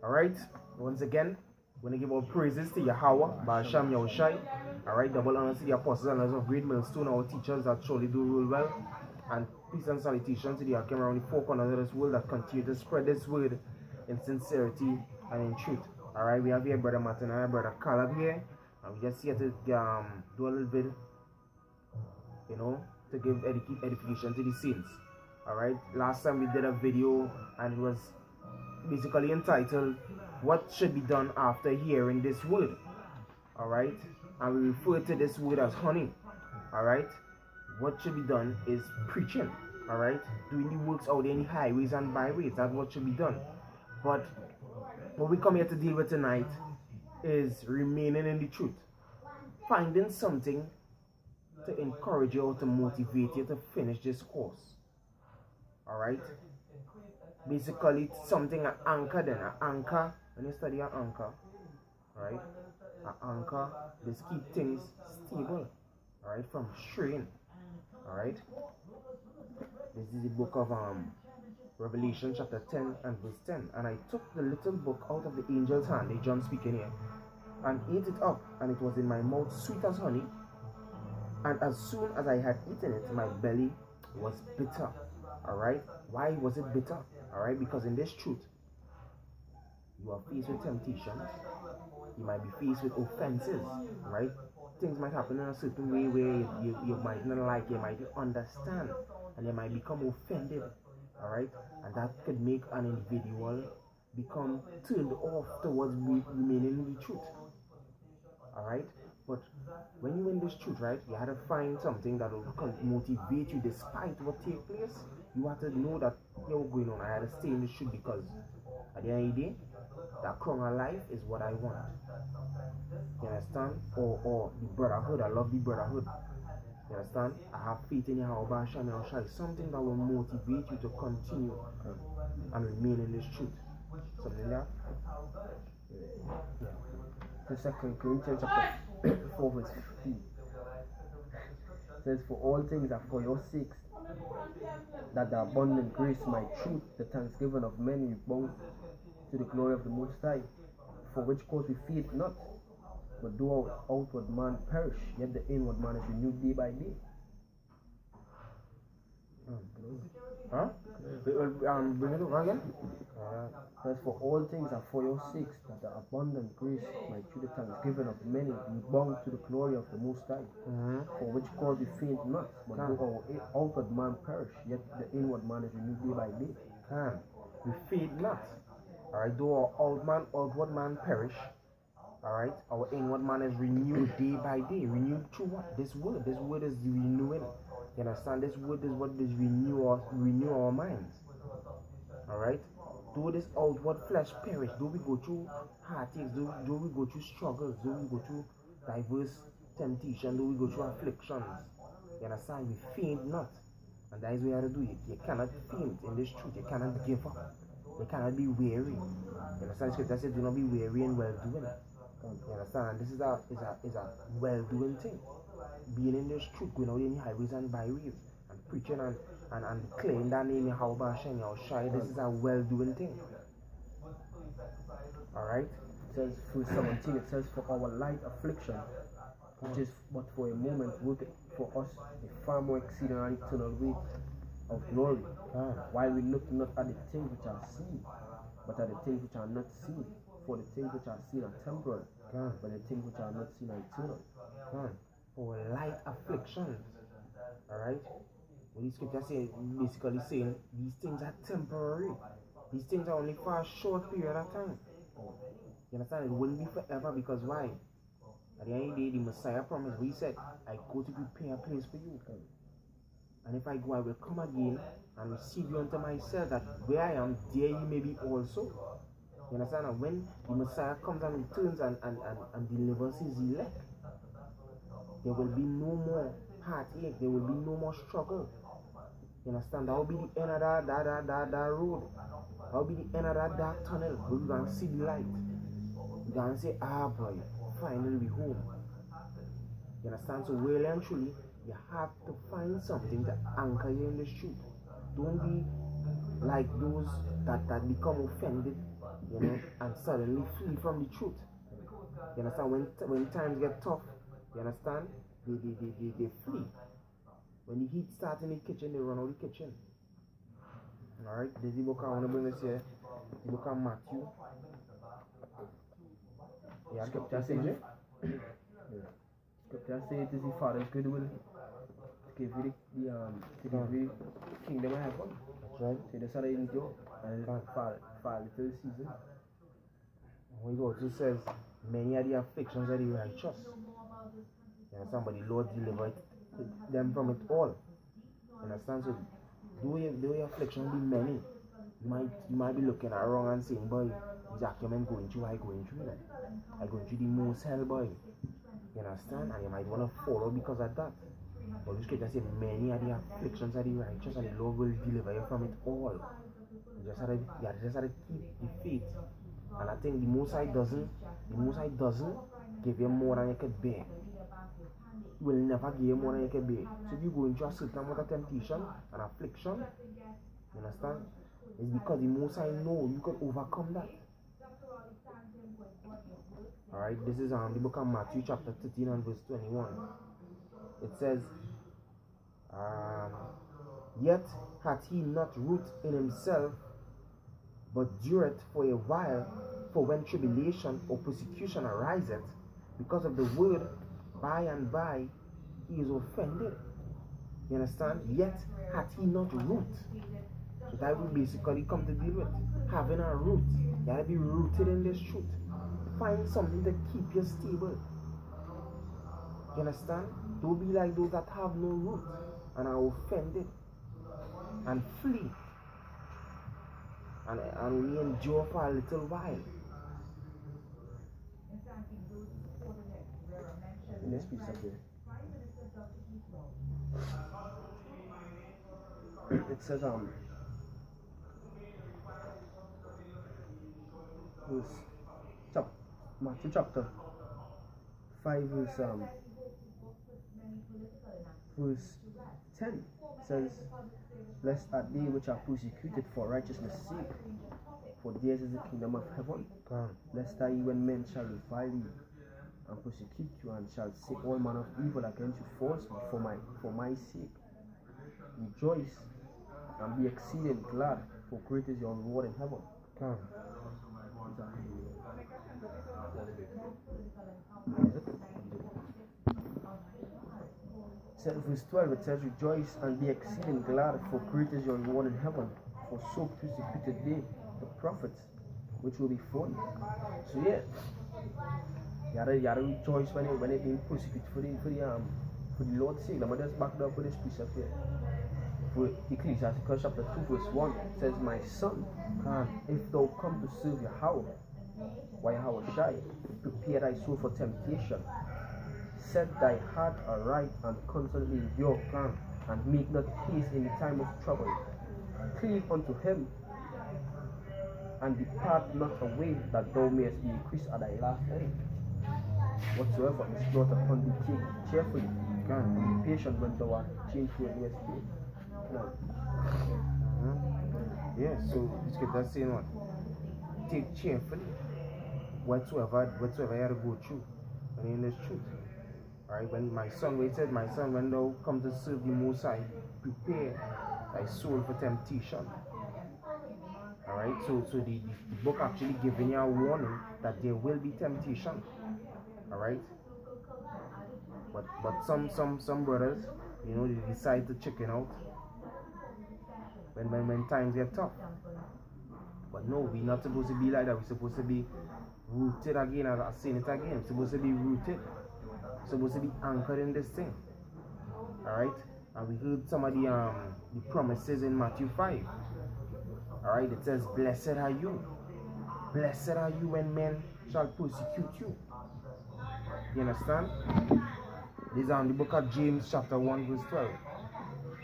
Alright, once again, we're going to give our praises to Yahawah, bahasham, Yahawashi. Alright, double honors to the apostles and leaders of great millstone, our teachers that surely do rule well. And peace and salutation to the came around the four corners of this world that continue to spread this word in sincerity and in truth. Alright, we have here Brother Martin and Brother Caleb here. And we just here to do a little bit, to give edification to the saints. Alright, last time we did a video and it was basically entitled what should be done after hearing this word. Alright, and we refer to this word as honey. Alright, what should be done is preaching. Alright, doing the works out in the highways and byways. That's what should be done. But what we come here to deal with tonight is remaining in the truth, finding something to encourage you or to motivate you to finish this course. Alright, basically something an anchor. Then an anchor, when you study an anchor, right, an anchor just keep things stable, alright, from straying. Alright, this is the book of Revelation chapter 10 and verse 10. And I took the little book out of the angel's hand, the John speaking here, and ate it up, and it was in my mouth sweet as honey, and as soon as I had eaten it, my belly was bitter. Alright, why was it bitter? Alright, because in this truth, you are faced with temptations, you might be faced with offenses, right? Things might happen in a certain way where you might not like, you might understand, and you might become offended, alright? And that could make an individual become turned off towards remaining in the truth, alright? But when you're in this truth, right, you have to find something that will motivate you despite what takes place. You have to know that what's going on. I had to stay in this truth because at the end of the day, that crown of life is what I want. You understand? Or the brotherhood. I love the brotherhood. You understand? I have faith in Yahawah, bahasham, Yahawashi. Something that will motivate you to continue and remain in this truth. Something like that? Yeah. The 2 Corinthians chapter 4 verse 15 says, for all things are for your sakes, that the abundant grace might truth, the thanksgiving of many bound to the glory of the Most High, for which cause we faint not, but though our outward man perish, yet the inward man is renewed day by day. Huh? Bring it over again. Says, for all things are for your sakes, that the abundant grace might through the thanksgiving of many be bound to the glory of the Most High. For which cause we faint not, but though our outward man perish, yet the inward man is renewed day by day. We faint not. Alright, though our outward man perish, alright, our inward man is renewed day by day. Renewed through what? This word. This word is the renewing. You understand? This word is what is renew our minds. Alright? Though this outward flesh perish, though we go through heartaches, though we go through struggles, though we go through diverse temptation, though we go through afflictions, you understand? We faint not. And that is what you have to do. You cannot faint in this truth. You cannot give up. You cannot be weary. You understand? Scripture says, do not be weary in well doing. You understand? And this is a well doing thing. Being in this truth, going out in the highways and byways and preaching and declaring that name Yahawah, bahasham, Yahawashi. This is a well doing thing. Alright? It says, verse 17, it says, for our light affliction, which is but for a moment, worketh for us a far more exceeding and eternal weight of glory, while we look not at the things which are seen, but at the things which are not seen. For the things which are seen are temporal, but the things which are not seen are eternal. For light afflictions. Alright? What the scripture says, basically saying these things are temporary. These things are only for a short period of time. You understand? It wouldn't be forever, because why? At the end of the day, the Messiah promised, he said, I go to prepare a place for you. And if I go, I will come again and receive you unto myself, that where I am, there you may be also. You understand? And when the Messiah comes and returns and delivers his elect, there will be no more heartache, there will be no more struggle. You understand? That will be the end of that road. That will be the end of that dark tunnel, where we're going to see the light. We're going to say, boy, finally we're home. You understand? So really and truly, you have to find something to anchor you in this truth. Don't be like those that become offended you know, and suddenly flee from the truth. You understand? When times get tough, you understand? They flee. When the heat starts in the kitchen, they run out of the kitchen. Alright, this is the book I want to bring this here. The book of Matthew. Yeah, Scripture says it. Scripture says it is the Father's good will to give you the kingdom of heaven. That's right. So that's how they endure. And for little season. When it also says, many are the afflictions of the righteous. You understand? But the Lord delivered them from it all. You understand? So, though your affliction be many, you might be looking around and saying, boy, exactly what I'm going through, I going through that. I going through the most hell, boy. You understand? And you might want to follow because of that. But the scripture says, many are the afflictions of the righteous, and the Lord will deliver you from it all. You just have to keep the faith. And I think the Most High doesn't give you more than you can bear. He will never give you more than you can bear. So if you go into a certain amount of temptation and affliction, you understand? It's because the Most High know you can overcome that. Alright, this is the book of Matthew chapter 13 and verse 21. It says, yet hath he not root in himself, but dureth for a while. For when tribulation or persecution ariseth because of the word, by and by he is offended. You understand? Yet hath he not root. So that will basically come to deal with having a root. You gotta be rooted in this truth. Find something to keep you stable. You understand? Don't be like those that have no root and are offended and flee and only endure for a little while. Let's piece up here. It says Matthew chapter 5 verse 10 says, blessed are they which are persecuted for righteousness' sake, for theirs is the kingdom of heaven. Blessed are ye when men shall revile you and persecute you, and shall say all manner of evil against you falsely for my sake. Rejoice and be exceeding glad, for great is your reward in heaven. Verse 12, it says, rejoice and be exceeding glad, for great is your reward in heaven, for so persecuted they the prophets which were before you. So yeah, you gotta rejoice when they being persecuted for the Lord's sake. Let me just back it up with this piece up here. For Ecclesiastes chapter 2 verse 1, it says, my son, if thou come to serve Yahawah, Yahawashi, prepare thy soul for temptation. Set thy heart aright and constantly endure, and make not haste in the time of trouble. Cleave unto him, and depart not away, that thou mayest be increased at thy last end. Whatsoever is brought upon thee, take it cheerfully, and be patient when thou art changed to a new state. Yeah, so the scripture saying what? Take cheerfully whatsoever you have to go through when in this truth. Alright, when my son, when thou come to serve the Most High, prepare thy soul for temptation. Alright, so the book actually giving you a warning that there will be temptation. Alright, but some brothers, you know, they decide to chicken out when times get tough. But no, we're not supposed to be like that. We're supposed to be rooted again. I'm saying it again. We're supposed to be rooted. We're supposed to be anchored in this thing. Alright? And we heard some of the promises in Matthew 5. Alright, it says, blessed are you. Blessed are you when men shall persecute you. You understand? This is on the book of James chapter 1 verse 12.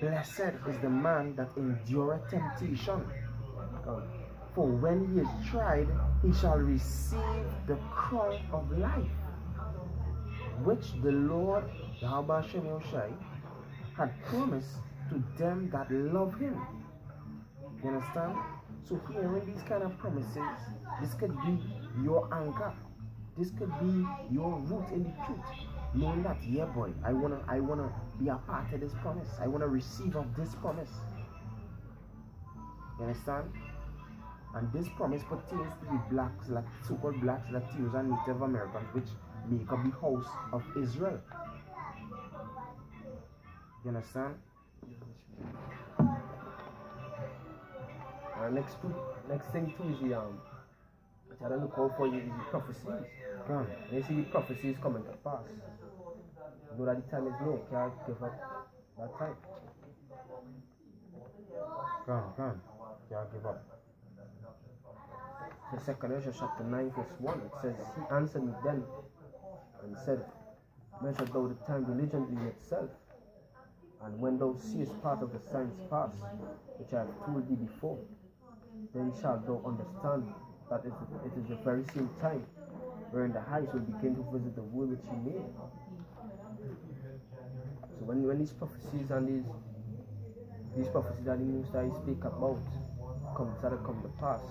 Blessed is the man that endureth temptation. For when he is tried, he shall receive the crown of life, which the Lord, Yahawashi, had promised to them that love him. You understand? So hearing these kind of promises, This could be your anchor. This could be your root in the truth. Knowing that, yeah boy, I wanna be a part of this promise. I wanna receive of this promise. You understand? And this promise pertains to the blacks, like so-called blacks, Latinos, and Native Americans, which make up the house of Israel. You understand? Next thing too is the which I don't look out for you is the prophecies. And you see the prophecies coming to pass. You know that the time is near. You can't give up that time. Can't give up. The 2 Ezra chapter 9 verse 1, it says, He answered me then and said, Measure thou the time diligently in itself, and when thou seest part of the signs pass, which I have told thee before, then shalt thou understand that it is the very same time wherein the heights will begin to visit the world which he made. So when these prophecies and these prophecies that the Most High speak about come to pass,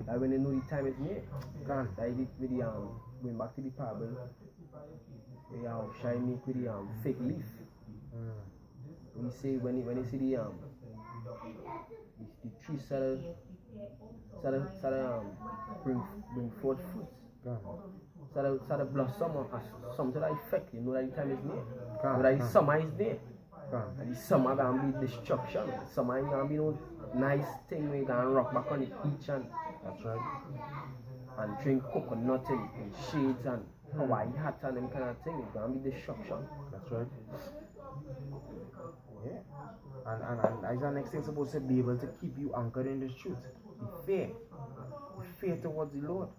that when they know the time is near, that it with the going back to the parable, the Yahawashi make with the fig leaf. We say when they see the tree started bring forth fruit, started blossom or something to that effect, you know that the time is near. You know that the summer is there. And the summer gonna be destruction. The summer ain't gonna be no nice thing where you gonna rock back on the beach and That's right. And drink coconut and shades and Hawaii hat and them kind of thing. It's gonna be destruction. That's right. Yeah. And as the next thing supposed to be able to keep you anchored in this truth. The fear. The fear towards the Lord.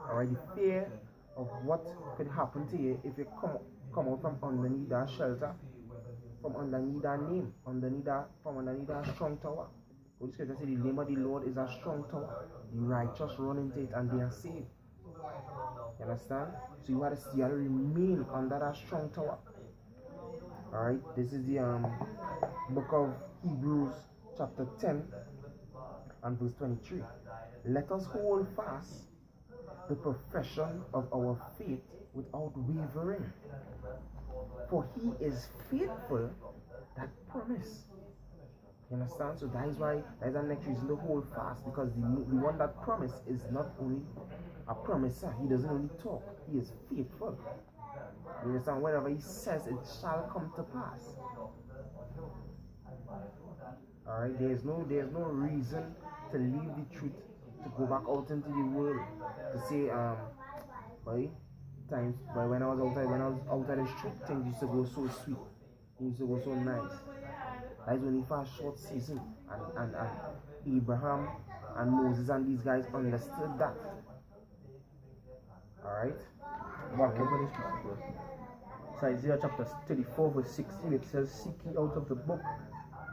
Alright, the fear of what could happen to you if you come out from underneath that shelter, from underneath that name, from underneath that strong tower. What the scripture says, the name of the Lord is a strong tower. The righteous run into it and they are saved. You understand? So you have to remain under that strong tower. Alright, this is the book of Hebrews chapter 10 and verse 23. Let us hold fast the profession of our faith without wavering. For he is faithful that promise. You understand? So that is why that is the next reason to hold fast, because the one that promise is not only a promiser, he doesn't only talk, he is faithful. You understand? Whatever he says, it shall come to pass. Alright, there's no reason to leave the truth, to go back out into the world, to say, when I was out of the street, things used to go so sweet, it used to go so nice. That is only for a short season, and Abraham and Moses and these guys understood that. Alright? So Isaiah chapter 34 verse 16, it says, Seek ye out of the book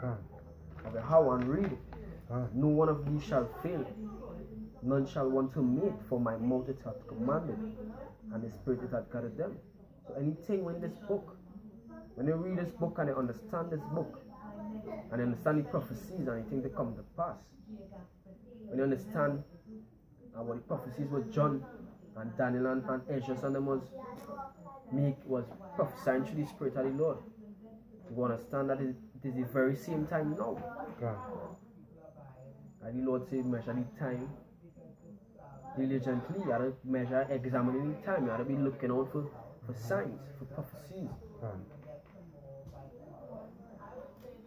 of Yahawah and read it. No one of these shall fail, none shall want to make, for my mouth it hath commanded, and the Spirit it hath gathered them. So anything in this book, when they read this book and they understand this book, and understand the prophecies and anything that come to pass, when you understand what the prophecies were John and Daniel and Ezra and them was prophesying through the Spirit of the Lord, you understand that it is the very same time now. And the Lord said, measure the time diligently. You have to measure, examining the time. You have to be looking out for signs, for prophecies.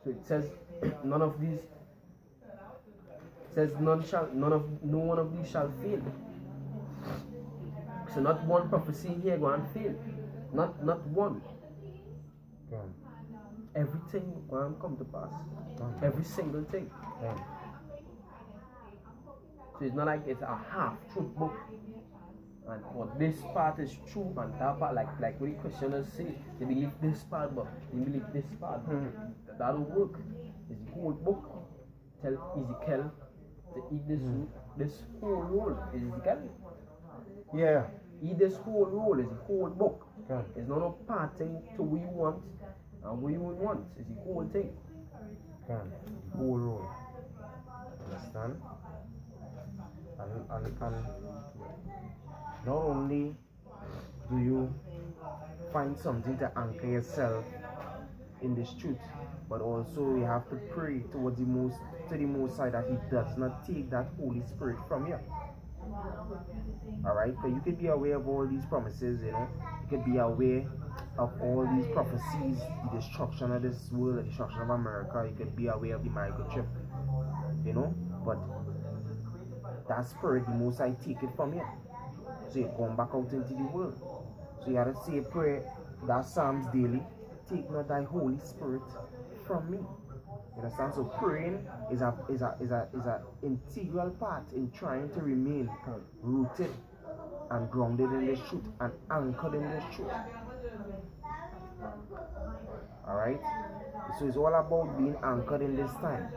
So it says, no one of these shall fail. So not one prophecy here go and fail. Not one. Everything will come to pass. Every single thing. So it's not like it's a half-truth book. And this part is true and that part, like what the Christians say, they believe this part, but they believe this part. That will work. It's the whole book. Tell Ezekiel to eat this whole roll. Is Ezekiel? Yeah. Eat this whole roll. Is the whole book. It's not a part thing to what you want and what you would want. It's the whole thing. The whole roll. understand? And not only do you find something to anchor yourself in this truth, but also you have to pray towards the most high that he does not take that Holy Spirit from you. Alright, because you could be aware of all these promises, you could be aware of all these prophecies, the destruction of this world, the destruction of America, you could be aware of the microchip, but that spirit, the most high take it from you. So you come back out into the world. So you have to say a prayer, that Psalms daily, take not thy Holy Spirit from me. You understand? So praying is a integral part in trying to remain rooted and grounded in this truth and anchored in this truth. Alright? So it's all about being anchored in this time.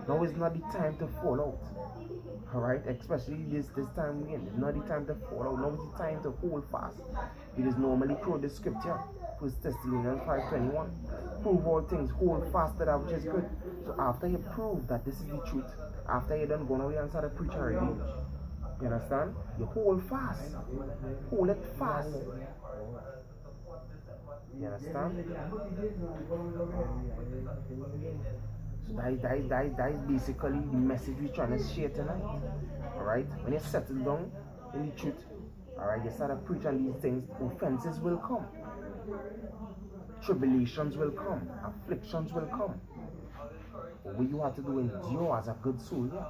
Now is not the time to fall out. Alright, especially this time we're in. It's not the time to fall out. Now is the time to hold fast. It is normally quote the scripture, 1 Thessalonians 5:21. Prove all things, hold fast to that which is good. So after you prove that this is the truth, after you done gone away and started preaching already, you understand? You hold fast. Hold it fast. You understand? So that is basically the message we're trying to share tonight. Alright? When you settle down in the truth, alright, you start to preach on these things, offenses will come. Tribulations will come. Afflictions will come. But what you have to do, endure as a good soldier.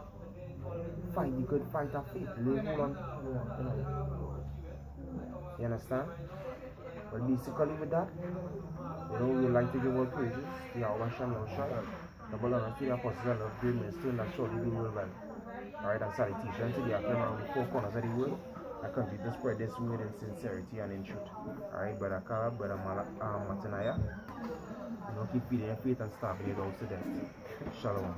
Fight the good fight of faith. Lay hold on. You understand? But basically with that, we like to give our praises to Yahawashi and Yahawashi. Double honor to the apostles and of great ministry that surely do well. Alright, and salutation to the Akram around the four corners of the world. I continue to spread this word in sincerity and in truth. Alright, Brother Kara, Brother Matanaya. Keep feeding your faith and starving it out to death. Shalom.